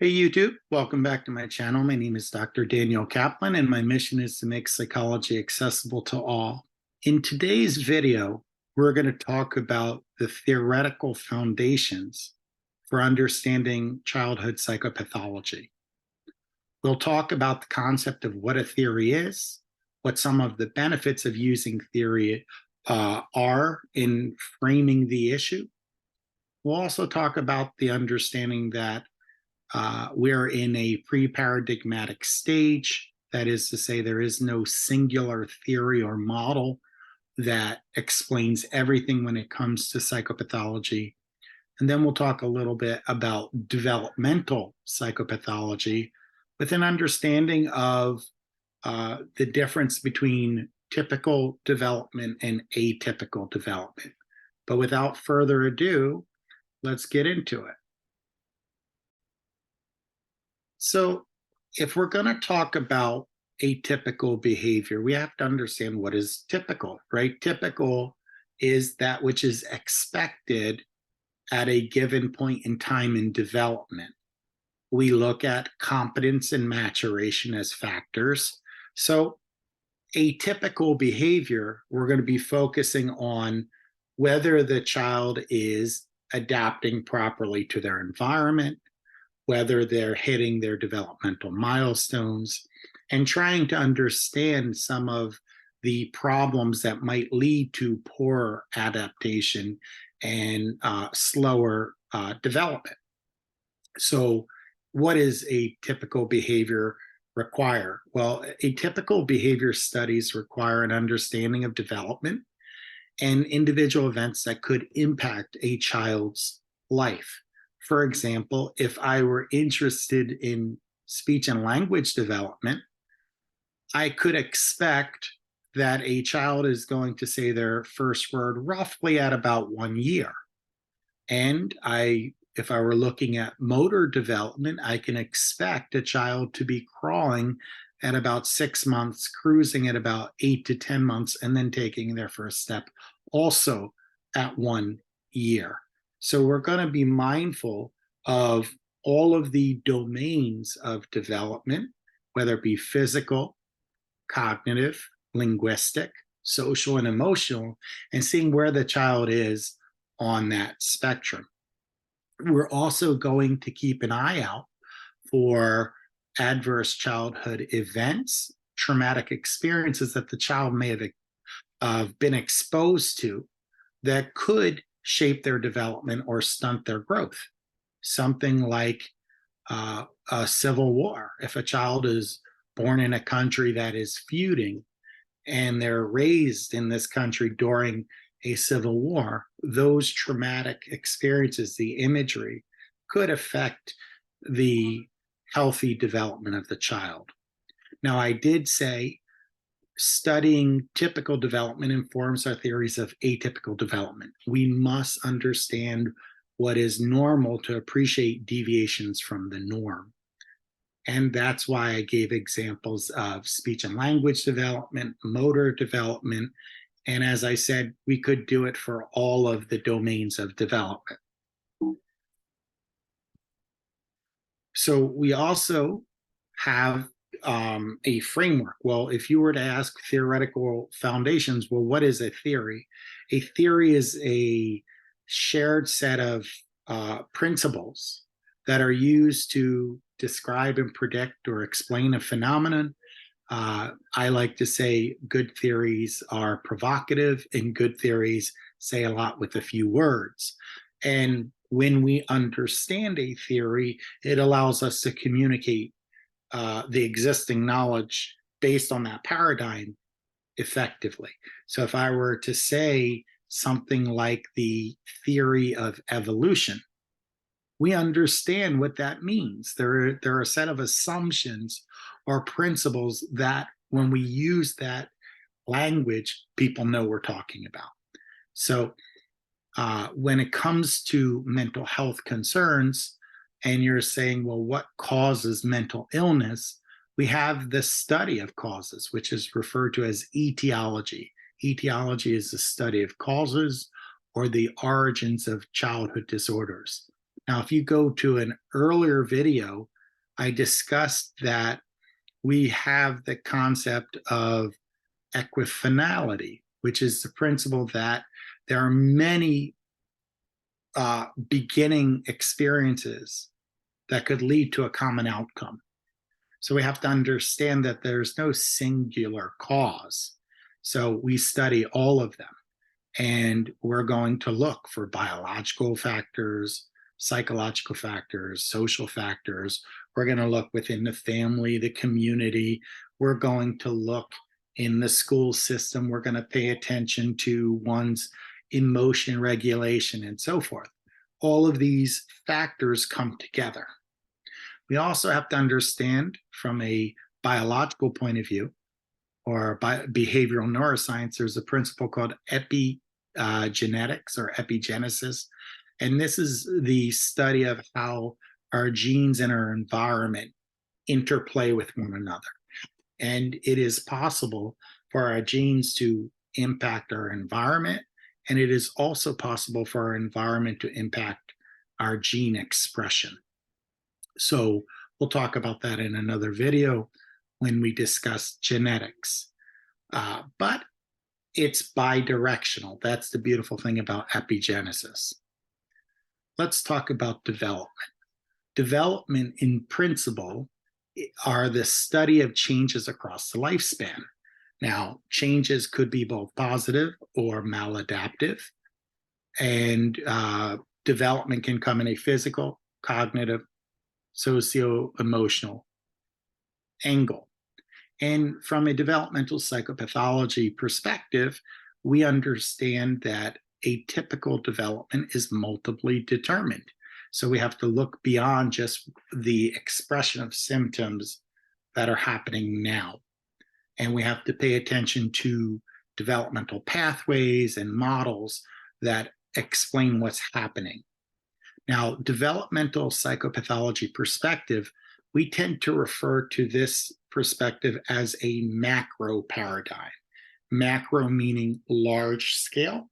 Hey YouTube, welcome back to my channel. My name is Dr. Daniel Kaplan, and my mission is to make psychology accessible to all. In today's video, we're going to talk about the theoretical foundations for understanding childhood psychopathology. We'll talk about the concept of what a theory is, what some of the benefits of using theory are in framing the issue. We'll also talk about the understanding that we're in a pre-paradigmatic stage. That is to say, there is no singular theory or model that explains everything when it comes to psychopathology. And then we'll talk a little bit about developmental psychopathology with an understanding of the difference between typical development and atypical development. But without further ado, let's get into it. So if we're going to talk about atypical behavior, we have to understand what is typical, right? Typical is that which is expected at a given point in time in development. We look at competence and maturation as factors. So atypical behavior, we're going to be focusing on whether the child is adapting properly to their environment, whether they're hitting their developmental milestones, and trying to understand some of the problems that might lead to poor adaptation and slower development. So what is a typical behavior require? Well, atypical behavior studies require an understanding of development and individual events that could impact a child's life. For example, if I were interested in speech and language development, I could expect that a child is going to say their first word roughly at about 1 year. And if I were looking at motor development, I can expect a child to be crawling at about 6 months, cruising at about 8 to 10 months, and then taking their first step also at 1 year. So we're going to be mindful of all of the domains of development, whether it be physical, cognitive, linguistic, social, and emotional, and seeing where the child is on that spectrum. We're also going to keep an eye out for adverse childhood events, traumatic experiences that the child may have been exposed to that could shape their development or stunt their growth. Something like a civil war. If a child is born in a country that is feuding and they're raised in this country during a civil war, those traumatic experiences, the imagery, could affect the healthy development of the child. Now, I did say studying typical development informs our theories of atypical development. We must understand what is normal to appreciate deviations from the norm. And that's why I gave examples of speech and language development, motor development, and as I said, we could do it for all of the domains of development. So we also have a framework. Well, if you were to ask theoretical foundations, well, what is a theory? A theory is a shared set of principles that are used to describe and predict or explain a phenomenon. I like to say good theories are provocative and good theories say a lot with a few words. And when we understand a theory, it allows us to communicate the existing knowledge based on that paradigm effectively. So if I were to say something like the theory of evolution, we understand what that means. There are a set of assumptions or principles that when we use that language, people know we're talking about. So when it comes to mental health concerns, and you're saying, well, what causes mental illness? We have the study of causes, which is referred to as etiology. Etiology is the study of causes or the origins of childhood disorders. Now, if you go to an earlier video, I discussed that we have the concept of equifinality, which is the principle that there are many beginning experiences that could lead to a common outcome. So we have to understand that there's no singular cause. So we study all of them, and we're going to look for biological factors, psychological factors, social factors. We're going to look within the family, the community. We're going to look in the school system. We're going to pay attention to one's emotion regulation and so forth. All of these factors come together. We also have to understand from a biological point of view, or behavioral neuroscience, there's a principle called epigenetics or epigenesis. And this is the study of how our genes and our environment interplay with one another. And it is possible for our genes to impact our environment, and it is also possible for our environment to impact our gene expression. So we'll talk about that in another video when we discuss genetics. But it's bidirectional. That's the beautiful thing about epigenesis. Let's talk about development. Development, in principle, are the study of changes across the lifespan. Now, changes could be both positive or maladaptive, and development can come in a physical, cognitive, socio-emotional angle. And from a developmental psychopathology perspective, we understand that atypical development is multiply determined. So we have to look beyond just the expression of symptoms that are happening now. And we have to pay attention to developmental pathways and models that explain what's happening. Now, developmental psychopathology perspective, we tend to refer to this perspective as a macro paradigm. Macro meaning large scale,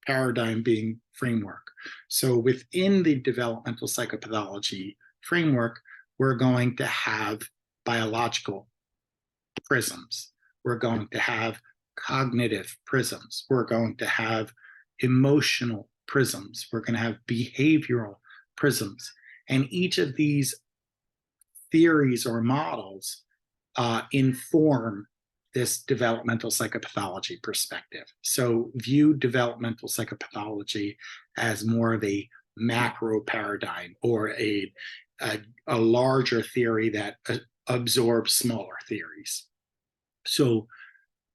paradigm being framework. So within the developmental psychopathology framework, we're going to have biological prisms. We're going to have cognitive prisms. We're going to have emotional prisms. We're going to have behavioral prisms. And each of these theories or models inform this developmental psychopathology perspective. So view developmental psychopathology as more of a macro paradigm, or a larger theory that absorbs smaller theories. So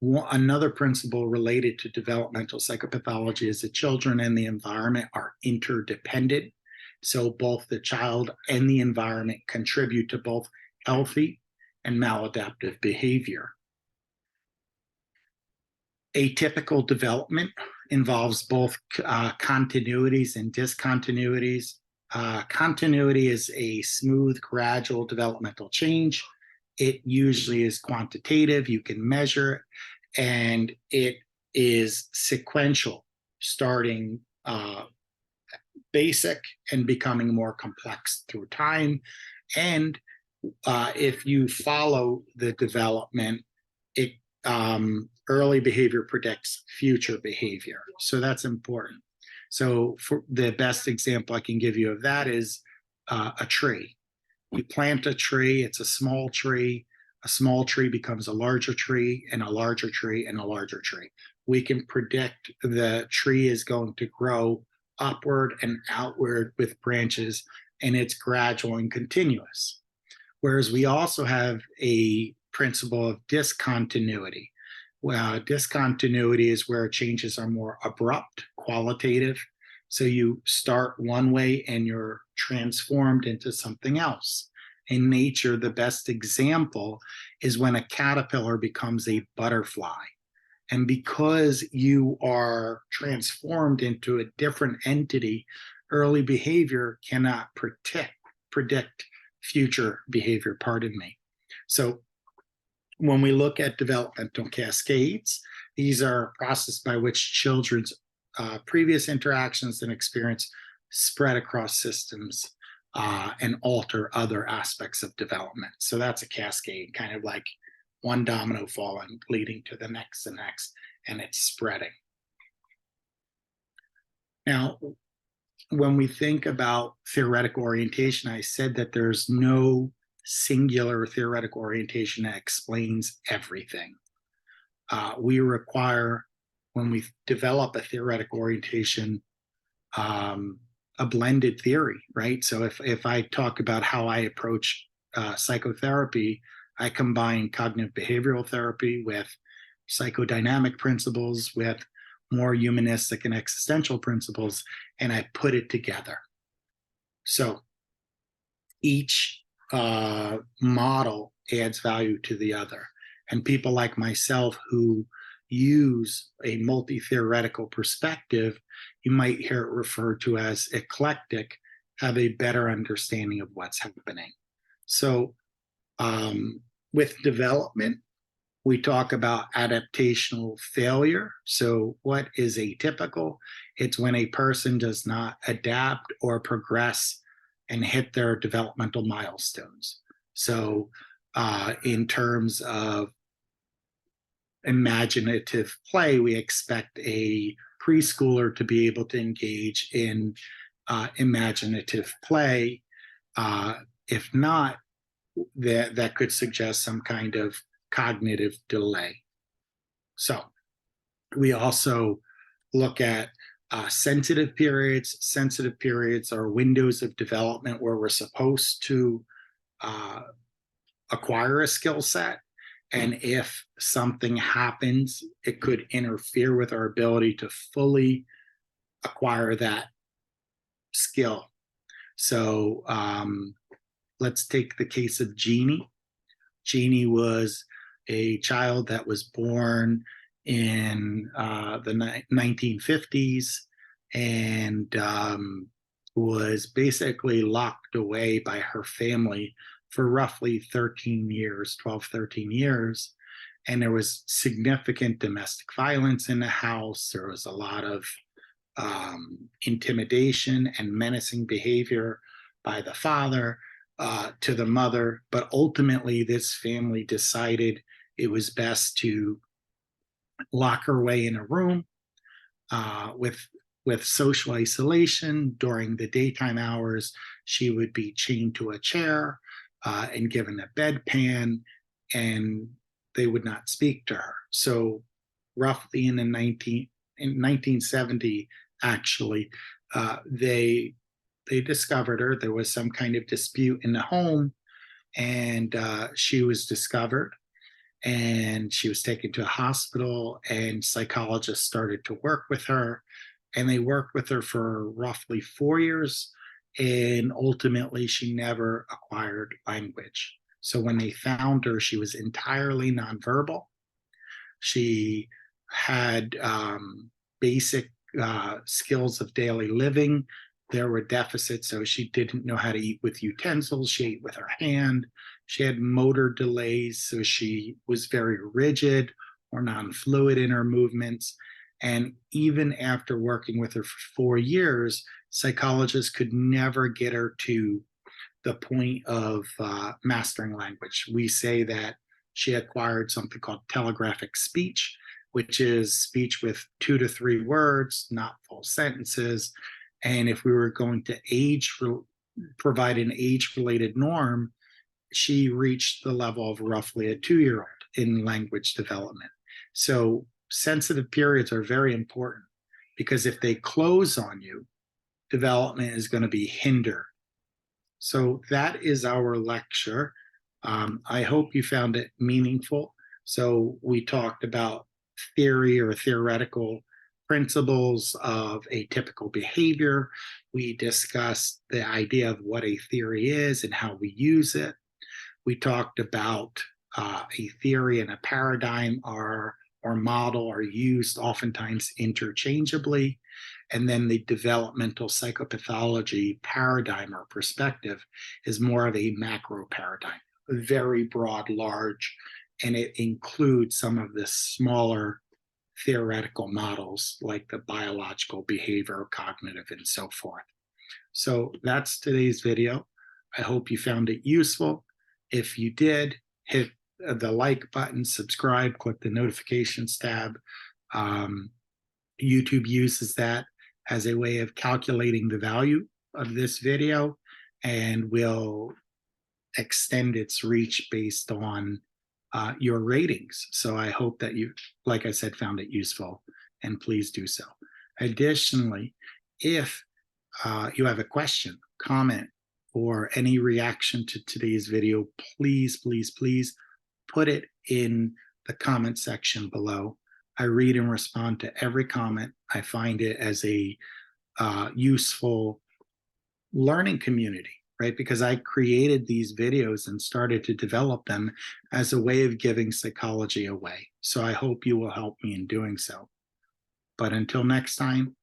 another principle related to developmental psychopathology is that children and the environment are interdependent. So both the child and the environment contribute to both healthy and maladaptive behavior. Atypical development involves both continuities and discontinuities. Continuity is a smooth, gradual developmental change. It usually is quantitative, you can measure it, and it is sequential, starting basic and becoming more complex through time. And if you follow the development, it early behavior predicts future behavior. So that's important. So for the best example I can give you of that is a tree. You plant a tree, it's a small tree becomes a larger tree and a larger tree and a larger tree. We can predict the tree is going to grow upward and outward with branches, and it's gradual and continuous. Whereas we also have a principle of discontinuity. Discontinuity is where changes are more abrupt, qualitative. So you start one way and you're transformed into something else. In nature, the best example is when a caterpillar becomes a butterfly. And because you are transformed into a different entity, early behavior cannot predict future behavior, pardon me. So when we look at developmental cascades, these are a process by which children's previous interactions and experience spread across systems, and alter other aspects of development. So that's a cascade, kind of like one domino falling, leading to the next, and it's spreading. Now, when we think about theoretical orientation, I said that there's no singular theoretical orientation that explains everything. We require, when we develop a theoretical orientation, a blended theory, right? So if I talk about how I approach psychotherapy, I combine cognitive behavioral therapy with psychodynamic principles, with more humanistic and existential principles, and I put it together. So each model adds value to the other. And people like myself who use a multi-theoretical perspective, you might hear it referred to as eclectic, have a better understanding of what's happening. So with development, we talk about adaptational failure. So what is atypical? It's when a person does not adapt or progress and hit their developmental milestones. So in terms of imaginative play, we expect a preschooler to be able to engage in imaginative play. If not, that could suggest some kind of cognitive delay. So we also look at sensitive periods. Sensitive periods are windows of development where we're supposed to acquire a skill set. And if something happens, it could interfere with our ability to fully acquire that skill. So let's take the case of Jeannie. Jeannie was a child that was born in the 1950s and was basically locked away by her family for roughly 13 years, 12, 13 years. And there was significant domestic violence in the house. There was a lot of intimidation and menacing behavior by the father to the mother. But ultimately, this family decided it was best to lock her away in a room with social isolation. During the daytime hours, she would be chained to a chair and given a bedpan, and they would not speak to her. So roughly in 1970, actually, they discovered her. There was some kind of dispute in the home, and she was discovered, and she was taken to a hospital, and psychologists started to work with her, and they worked with her for roughly 4 years, and ultimately she never acquired language. So when they found her, she was entirely nonverbal. She had basic skills of daily living. There were deficits, so she didn't know how to eat with utensils. She ate with her hand. She had motor delays, so she was very rigid or non-fluid in her movements. And even after working with her for 4 years, psychologists could never get her to the point of mastering language. We say that she acquired something called telegraphic speech, which is speech with 2 to 3 words, not full sentences. And if we were going to provide an age-related norm, she reached the level of roughly a 2-year-old in language development. So sensitive periods are very important because if they close on you, development is going to be hindered. So that is our lecture. I hope you found it meaningful. So we talked about theory or theoretical principles of atypical behavior. We discussed the idea of what a theory is and how we use it. We talked about a theory and a paradigm or model are used oftentimes interchangeably. And then the developmental psychopathology paradigm or perspective is more of a macro paradigm, very broad, large, and it includes some of the smaller theoretical models like the biological, behavior, cognitive, and so forth. So that's today's video. I hope you found it useful. If you did, hit the like button, subscribe, click the notifications tab. Um, YouTube uses that as a way of calculating the value of this video and will extend its reach based on your ratings. So I hope that you, like I said, found it useful, and please do so. Additionally, if you have a question, comment, or any reaction to today's video, please, please, please put it in the comment section below. I read and respond to every comment. I find it as a useful learning community, right? Because I created these videos and started to develop them as a way of giving psychology away. So I hope you will help me in doing so. But until next time,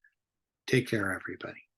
take care, everybody.